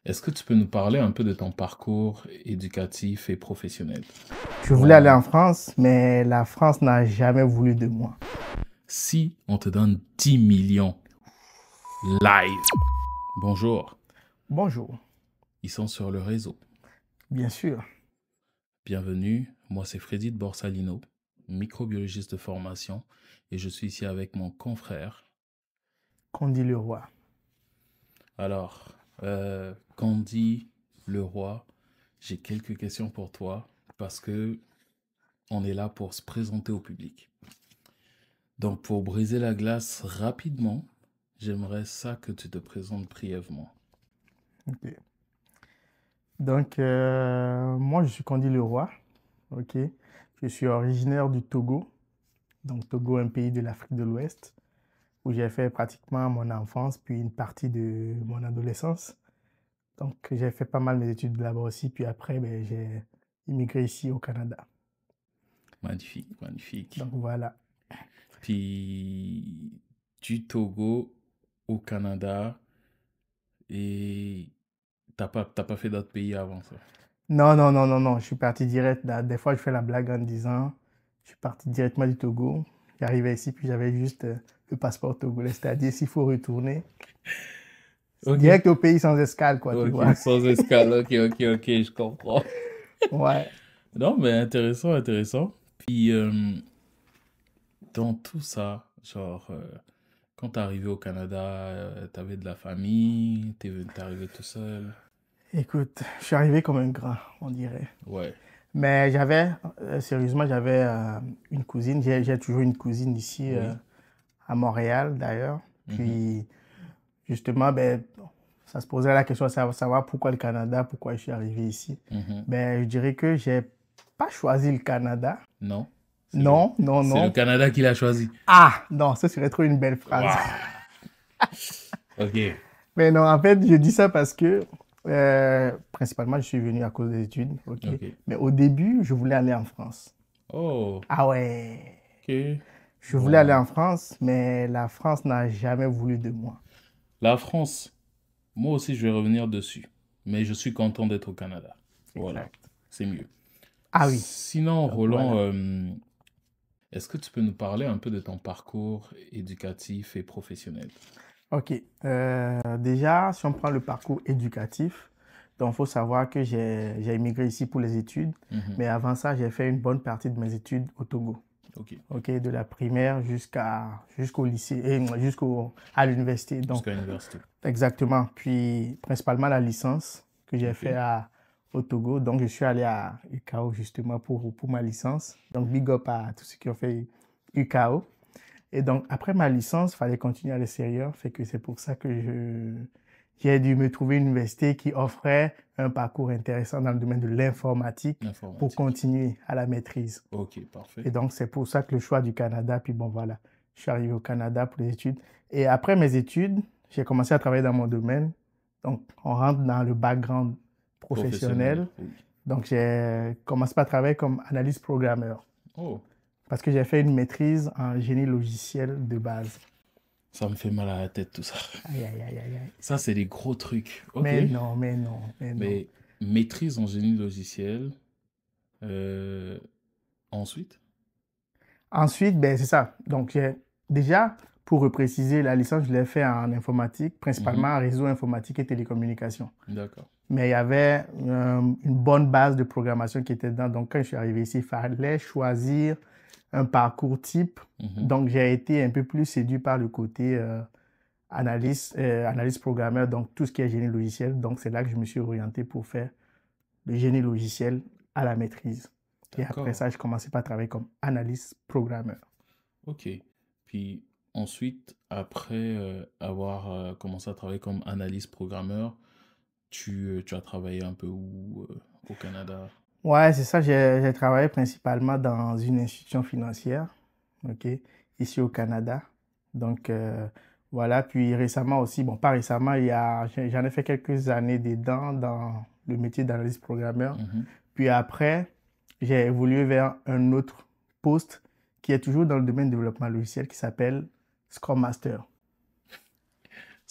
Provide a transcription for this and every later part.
Est-ce que tu peux nous parler un peu de ton parcours éducatif et professionnel? Je voulais aller Bon, en France, mais la France n'a jamais voulu de moi. si on te donne 10 millions live, bonjour, Bonjour, ils sont sur le réseau. bien sûr. Bienvenue, moi c'est Freddy de Borsalino, microbiologiste de formation, et je suis ici avec mon confrère. Qu'on dit le roi. Alors, Candy, le roi, j'ai quelques questions pour toi parce que on est là pour se présenter au public. Donc, pour briser la glace rapidement, j'aimerais ça que tu te présentes brièvement. Ok. Donc, moi, je suis Condi le roi. Ok. Je suis originaire du Togo. Donc, Togo, un pays de l'Afrique de l'Ouest, où j'ai fait pratiquement mon enfance, puis une partie de mon adolescence. Donc, j'ai fait pas mal mes études là-bas aussi. Puis après, ben, j'ai immigré ici au Canada. Magnifique, magnifique. Donc, voilà. Puis, du Togo au Canada et t'as pas fait d'autres pays avant ça. Non, non, non, non, non. Je suis parti direct. Des fois, je fais la blague en disant, je suis parti directement du Togo. J'arrivais ici, puis j'avais juste le passeport togolais. C'est-à-dire, s'il faut retourner, Ok, direct au pays sans escale, quoi, tu ok, vois. sans escale, ok, ok, ok, je comprends. Ouais. Non, mais intéressant, intéressant. Puis, dans tout ça, genre, quand t'es arrivé au Canada, t'avais de la famille, t'es arrivé tout seul. Écoute, je suis arrivé comme un grand, on dirait. Ouais. Mais sérieusement, j'avais une cousine. J'ai toujours une cousine ici Oui. à Montréal, d'ailleurs. Mhm, Puis, justement, ben, ça se posait la question de savoir pourquoi le Canada, pourquoi je suis arrivé ici. mhm. Ben, je dirais que j'ai pas choisi le Canada. Non, Non, non, c'est le non. Canada qui l'a choisi. Ah, non, ça serait trop une belle phrase. Waouh. Ok, Mais non, en fait, je dis ça parce que, principalement, je suis venu à cause des études, ok. ok. Mais au début, je voulais aller en France. Oh, Ah ouais, ok. je voulais aller Bon, en France, mais la France n'a jamais voulu de moi. la France, moi aussi je vais revenir dessus. Mais je suis content d'être au Canada. Voilà, Exact. c'est mieux. Ah oui, Sinon, donc Roland, voilà. est-ce que tu peux nous parler un peu de ton parcours éducatif et professionnel? Ok. Déjà, si on prend le parcours éducatif, donc il faut savoir que j'ai immigré ici pour les études, Mhm, mais avant ça, j'ai fait une bonne partie de mes études au Togo. ok, Ok, de la primaire jusqu'au lycée et à l'université. Donc, jusqu'à l'université. exactement. Puis, principalement la licence que j'ai Ok, fait au Togo. Donc, je suis allé à UCAO justement pour ma licence. Donc, big up à tous ceux qui ont fait UCAO. Et donc, après ma licence, il fallait continuer à l'extérieur. Fait que c'est pour ça que j'ai dû me trouver une université qui offrait un parcours intéressant dans le domaine de l'informatique pour informatique. continuer à la maîtrise. Ok, parfait. Et donc, c'est pour ça que le choix du Canada. Puis bon, voilà, je suis arrivé au Canada pour les études. Et après mes études, j'ai commencé à travailler dans mon domaine. Donc, on rentre dans le background Professionnel, professionnel. oui. Donc, j'ai commencé par travailler comme analyste programmeur Oh, parce que j'ai fait une maîtrise en génie logiciel de base. ça me fait mal à la tête tout ça. Aïe, aïe, aïe, aïe, aïe. Ça, c'est des gros trucs. Ok. Mais non, mais non, mais non. Mais maîtrise en génie logiciel. euh, ensuite. Ensuite, ben, c'est ça. Donc, déjà, pour repréciser, la licence, je l'ai fait en informatique, principalement Mhm, en réseau informatique et télécommunications. d'accord. Mais il y avait une bonne base de programmation qui était dedans. Donc, quand je suis arrivé ici, il fallait choisir un parcours type. Mhm, Donc, j'ai été un peu plus séduit par le côté analyste programmeur, donc tout ce qui est génie logiciel. Donc, c'est là que je me suis orienté pour faire le génie logiciel à la maîtrise. Et après d'accord. ça, je commençais par travailler comme analyste programmeur. Ok. Puis ensuite, après avoir commencé à travailler comme analyste programmeur, tu as travaillé un peu où au Canada? Ouais, c'est ça. J'ai travaillé principalement dans une institution financière, ok, ici au Canada. Donc, voilà. Puis récemment aussi, bon, pas récemment, j'en ai fait quelques années dedans dans le métier d'analyste programmeur. Mhm. Puis après, j'ai évolué vers un autre poste qui est toujours dans le domaine du développement logiciel qui s'appelle Scrum Master.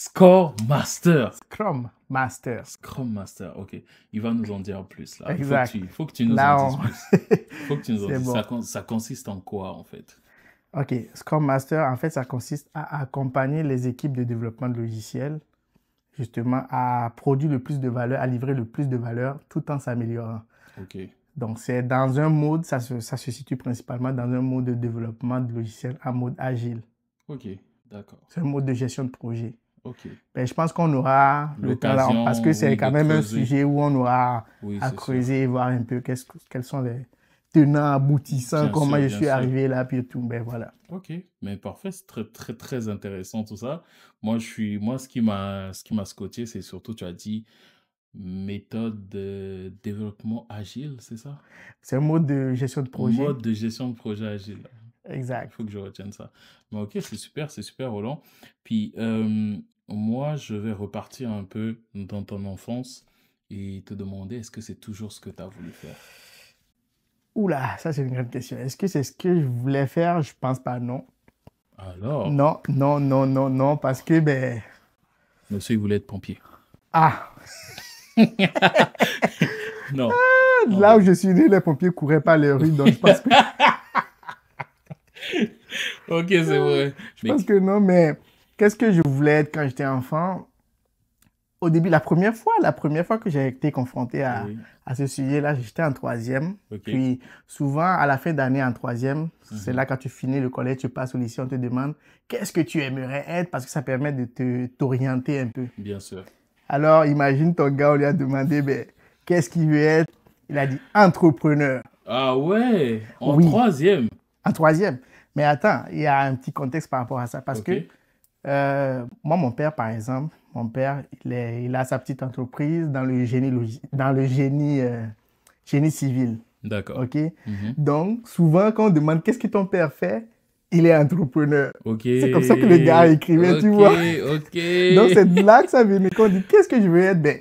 Score Master. Scrum Master. Scrum Master, ok. Il va nous en dire plus là. Exact. Faut que tu nous Là, en dises plus. Faut que tu nous en c'est dises. bon. Ça consiste en quoi en fait? OK. Scrum Master, en fait, ça consiste à accompagner les équipes de développement de logiciels, justement, à produire le plus de valeur, à livrer le plus de valeur, tout en s'améliorant. Ok, Donc, c'est dans un mode, ça se situe principalement dans un mode de développement de logiciels en mode agile. ok, d'accord. C'est un mode de gestion de projet. Ok. Ben, je pense qu'on aura le temps là, parce que L'occasion, c'est oui, quand de même un creuser. sujet où on aura Oui, à c'est sûr. creuser et voir un peu quels sont les tenants, aboutissants, Bien comment sûr, je bien suis sûr. arrivé là, puis tout. Ben voilà. Ok, mais parfait, c'est très, très, très intéressant tout ça. Moi, ce qui m'a scotché, c'est surtout, tu as dit, méthode de développement agile, c'est ça? C'est un mode de gestion de projet. Mode de gestion de projet agile. Il Exact. faut que je retienne ça. Mais ok, c'est super, Roland. Puis, moi, je vais repartir un peu dans ton enfance et te demander, est-ce que c'est toujours ce que tu as voulu faire? Oula, ça c'est une grande question. Est-ce que c'est ce que je voulais faire? Je pense pas, non. Alors, Non, non, non, non, non, parce que, ben, monsieur, il voulait être pompier. ah, Non. là où je suis né, les pompiers couraient pas les rues, donc Ok, c'est vrai. je pense que non, mais qu'est-ce que je voulais être quand j'étais enfant? Au début, la première fois que j'ai été confronté Oui, à ce sujet-là, j'étais en troisième. ok. Puis souvent, à la fin d'année en troisième, c'est Mhm. là quand tu finis le collège, tu passes au lycée, on te demande qu'est-ce que tu aimerais être parce que ça permet de t'orienter un peu. Bien sûr. Alors, imagine ton gars, on lui a demandé ben, qu'est-ce qu'il veut être. Il a dit entrepreneur. Ah ouais, en Oui, troisième. en troisième. Mais attends, il y a un petit contexte par rapport à ça parce Ok, que moi, mon père, par exemple, mon père, il a sa petite entreprise dans le génie civil. d'accord. OK? Mhm. Donc, souvent, quand on demande qu'est-ce que ton père fait, il est entrepreneur. Ok, C'est comme ça que le gars écrivait, tu ok, vois. ok. Donc, c'est de là que ça venait. Quand on dit qu'est-ce que je veux être, ben,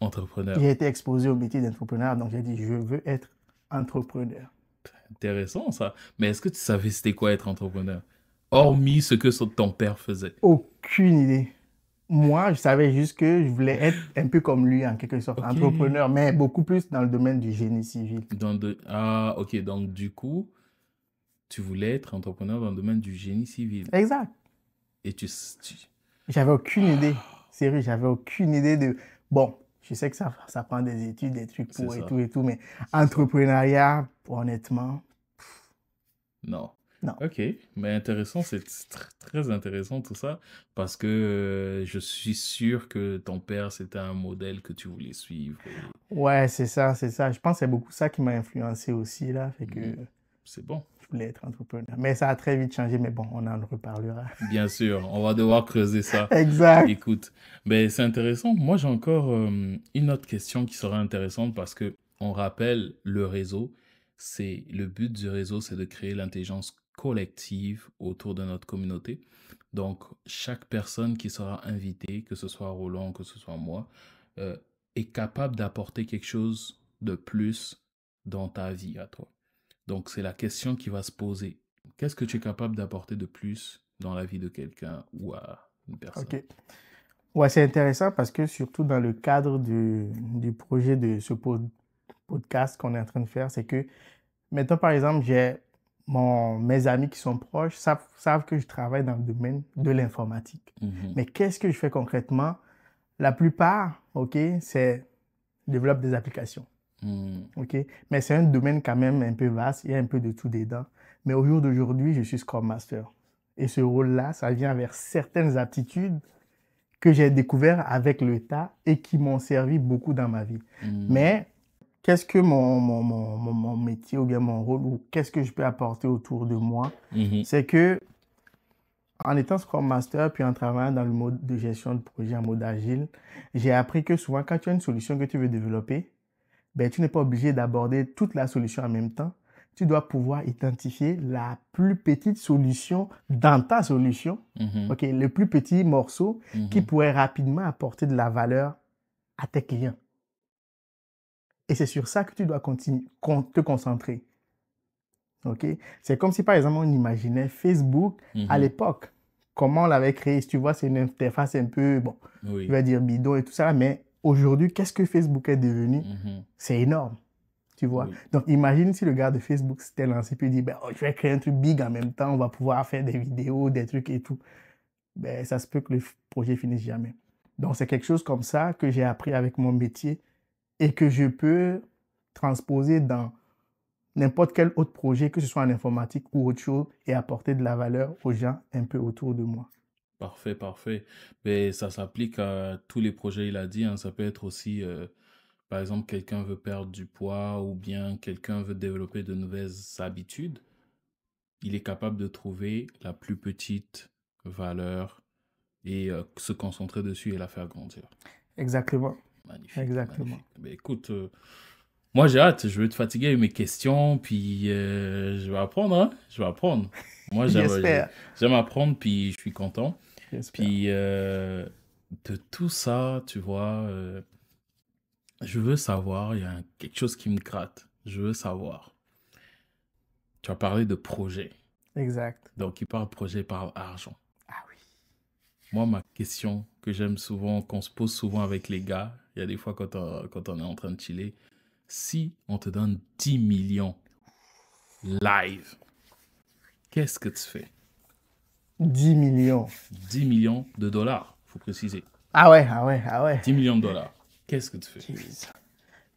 Entrepreneur. j'ai été exposé au métier d'entrepreneur. Donc, j'ai dit, je veux être entrepreneur. Intéressant ça. Mais est-ce que tu savais c'était quoi être entrepreneur? Hormis ce que ton père faisait. Aucune idée. Moi, je savais juste que je voulais être un peu comme lui, en quelque sorte, Ok. entrepreneur, mais beaucoup plus dans le domaine du génie civil. Ah, ok. Donc, du coup, tu voulais être entrepreneur dans le domaine du génie civil. Exact. Et J'avais aucune idée. Sérieux, j'avais aucune idée de... Bon, je sais que ça prend des études, des trucs c'est pour ça. et tout, mais C'est ça. entrepreneuriat, honnêtement, Non. non. Ok, mais intéressant, c'est très intéressant tout ça, parce que je suis sûr que ton père, c'était un modèle que tu voulais suivre. Ouais, c'est ça, c'est ça. Je pense que c'est beaucoup ça qui m'a influencé aussi, là, fait que Mhm. C'est bon. je voulais être entrepreneur. Mais ça a très vite changé, mais bon, on en reparlera. Bien sûr, on va devoir creuser ça. Exact. Écoute, ben, c'est intéressant. Moi, j'ai encore une autre question qui serait intéressante parce que on rappelle le réseau. C'est le but du réseau, c'est de créer l'intelligence collective autour de notre communauté. Donc, chaque personne qui sera invitée, que ce soit Roland, que ce soit moi, euh, est capable d'apporter quelque chose de plus dans ta vie à toi. Donc, c'est la question qui va se poser. Qu'est-ce que tu es capable d'apporter de plus dans la vie de quelqu'un ou à une personne? OK. Ouais, c'est intéressant parce que surtout dans le cadre du projet de ce podcast qu'on est en train de faire, c'est que maintenant, par exemple, mes amis qui sont proches savent que je travaille dans le domaine de l'informatique. Mhm. Mais qu'est-ce que je fais concrètement? La plupart, OK, c'est développe des applications. Mhm. OK? Mais c'est un domaine quand même un peu vaste, il y a un peu de tout dedans. Mais au jour d'aujourd'hui, je suis Scrum Master. Et ce rôle-là, ça vient vers certaines aptitudes que j'ai découvertes avec le tas et qui m'ont servi beaucoup dans ma vie. Mhm. Mais qu'est-ce que mon métier ou bien mon rôle ou qu'est-ce que je peux apporter autour de moi? Mhm. C'est que en étant Scrum Master puis en travaillant dans le mode de gestion de projet en mode agile, j'ai appris que souvent quand tu as une solution que tu veux développer, ben, tu n'es pas obligé d'aborder toute la solution en même temps. Tu dois pouvoir identifier la plus petite solution dans ta solution, Mhm. ok, le plus petit morceau qui Mhm. pourrait rapidement apporter de la valeur à tes clients. Et c'est sur ça que tu dois te concentrer. Ok? C'est comme si, par exemple, on imaginait Facebook à Mhm. l'époque. comment on l'avait créé. Si tu vois, c'est une interface un peu, bon, je Oui. vais dire bidon et tout ça, mais aujourd'hui, qu'est-ce que Facebook est devenu? Mhm. C'est énorme, tu vois. Oui. Donc, imagine si le gars de Facebook s'était lancé puis dit, ben, oh, je vais créer un truc big en même temps, on va pouvoir faire des vidéos, des trucs et tout. Ben, ça se peut que le projet finisse jamais. Donc, c'est quelque chose comme ça que j'ai appris avec mon métier et que je peux transposer dans n'importe quel autre projet, que ce soit en informatique ou autre chose, et apporter de la valeur aux gens un peu autour de moi. Parfait, parfait. Mais ça s'applique à tous les projets, il a dit, hein. Ça peut être aussi, par exemple, quelqu'un veut perdre du poids ou bien quelqu'un veut développer de nouvelles habitudes. Il est capable de trouver la plus petite valeur et se concentrer dessus et la faire grandir. Exactement. Magnifique, Exactement. magnifique. Mais écoute, moi j'ai hâte, je vais te fatiguer avec mes questions, puis je vais apprendre, hein. Je vais apprendre. Moi J'espère. j'aime apprendre, puis je suis content. J'espère. Puis de tout ça, tu vois, je veux savoir, il y a quelque chose qui me gratte. Je veux savoir. Tu as parlé de projet. Exact. Donc, qui parle projet parle argent. Ah oui. Moi, ma question que j'aime souvent, qu'on se pose souvent avec les gars, il y a des fois quand on est en train de chiller, si on te donne 10 millions live, qu'est-ce que tu fais? 10 millions. 10 millions de dollars, faut préciser. Ah ouais, ah ouais, ah ouais. 10 millions de dollars, qu'est-ce que tu fais? Jeez.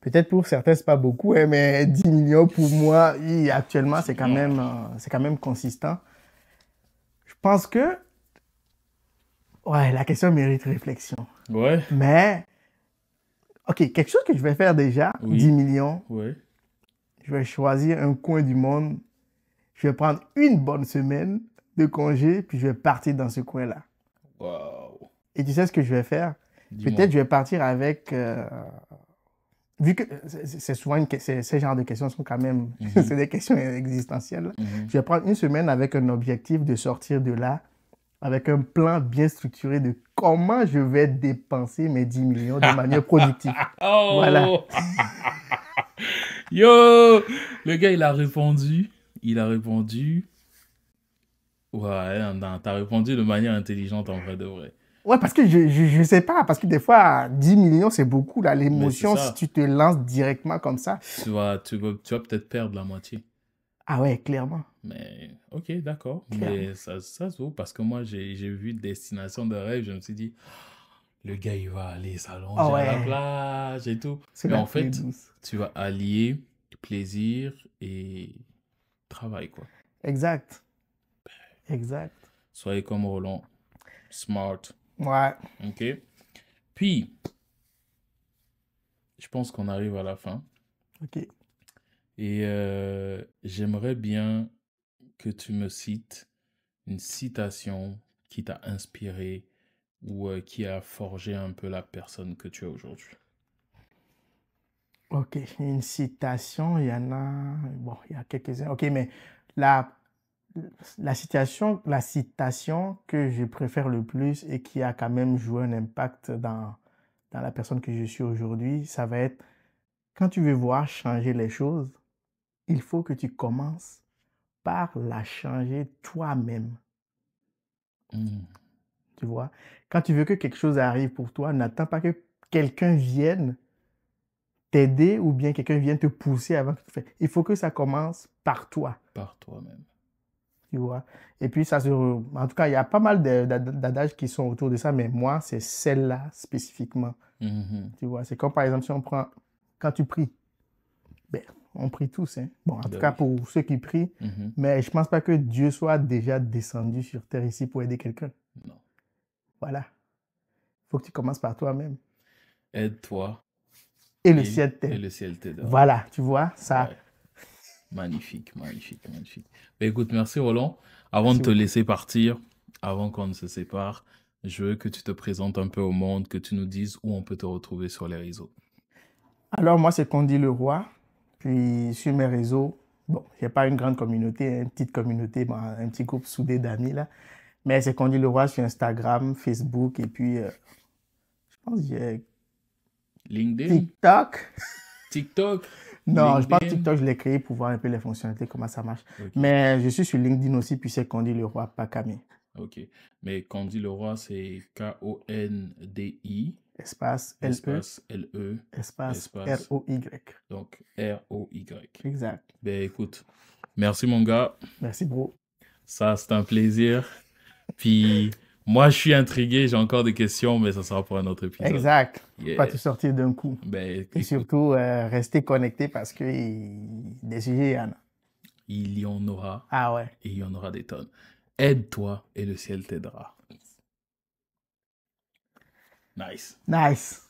Peut-être pour certains, c'est pas beaucoup, hein, mais 10 millions pour moi, actuellement, c'est quand même consistant. Je pense que, ouais, la question mérite réflexion. Ouais, Mais, ok, quelque chose que je vais faire déjà, Oui. 10 millions, ouais. je vais choisir un coin du monde, je vais prendre une bonne semaine de congé, puis je vais partir dans ce coin-là. Waouh. Et tu sais ce que je vais faire? Dis-moi. Peut-être je vais partir avec... vu que c'est souvent ces genres de questions sont quand même... c'est des questions existentielles. Mhm. Je vais prendre une semaine avec un objectif de sortir de là, avec un plan bien structuré de comment je vais dépenser mes 10 millions de manière productive. Oh! Voilà. Yo! Le gars, il a répondu. Il a répondu. Ouais, non, t'as répondu de manière intelligente en vrai de vrai. Ouais, parce que je sais pas, parce que des fois, 10 millions, c'est beaucoup, là, l'émotion, ça. si tu te lances directement comme ça. Tu vas peut-être perdre la moitié. Ah ouais, clairement. Mais, ok, d'accord. Clairement. Mais ça se vaut parce que moi, j'ai vu Destination de rêve. Je me suis dit, le gars, il va aller s'allonger Ah à la ouais. plage et tout. C'est Mais la en plus fait, douce. tu vas allier plaisir et travail, quoi. Exact. Exact. Soyez comme Roland. Smart. Ouais. Ok. Puis, je pense qu'on arrive à la fin. Ok. Et j'aimerais bien que tu me cites une citation qui t'a inspiré ou qui a forgé un peu la personne que tu es aujourd'hui. Ok. Une citation, il y en a. Bon, il y a quelques-uns. Ok, mais la, la citation que je préfère le plus et qui a quand même joué un impact dans la personne que je suis aujourd'hui, ça va être quand tu veux voir changer les choses, il faut que tu commences par la changer toi-même. Hmm. Tu vois? Quand tu veux que quelque chose arrive pour toi, n'attends pas que quelqu'un vienne t'aider ou bien quelqu'un vienne te pousser avant que tu fasses. Il faut que ça commence par toi, Par toi-même. tu vois? Et puis, en tout cas, il y a pas mal d'adages qui sont autour de ça, mais moi, c'est celle-là spécifiquement. Mhm. Tu vois? C'est comme par exemple, si on prend, quand tu pries, ben, on prie tous, hein. Bon, en tout Ben cas, oui. pour ceux qui prient, Mhm. mais je pense pas que Dieu soit déjà descendu sur terre ici pour aider quelqu'un. Non. Voilà. Il faut que tu commences par toi-même. Aide-toi Et le ciel et t'aide. le ciel t'aidera. Voilà, tu vois, ça. Ouais. Magnifique, magnifique, magnifique. Ben écoute, merci Roland. Avant Merci de te beaucoup. laisser partir, avant qu'on ne se sépare, je veux que tu te présentes un peu au monde, que tu nous dises où on peut te retrouver sur les réseaux. Alors, moi, c'est Condi Leroy. Puis, sur mes réseaux, bon, j'ai pas une grande communauté, une petite communauté, bon, un petit groupe soudé d'amis, là. Mais c'est Condi Leroy sur Instagram, Facebook, et puis, je pense que j'ai LinkedIn, TikTok. TikTok, Non, je pense que LinkedIn. TikTok, je l'ai créé pour voir un peu les fonctionnalités, comment ça marche. Ok. Mais je suis sur LinkedIn aussi, puis c'est Condi Leroy, pas Camille. Ok. Mais Candy Leroy, c'est K-O-N-D-I, Espace L-E, espace L-E, espace espace, R-O-Y. donc R-O-Y. Exact. Ben écoute, merci mon gars. Merci, bro. Ça, c'est un plaisir. Puis, moi, je suis intrigué. J'ai encore des questions, mais ça sera pour un autre épisode. Exact. Faut pas Yeah. tout sortir d'un coup. Ben, Et écoute, surtout, rester connecté parce que des sujets, il y en a. il y en aura Ah ouais. et il y en aura des tonnes. Aide-toi et le ciel t'aidera. Nice. Nice.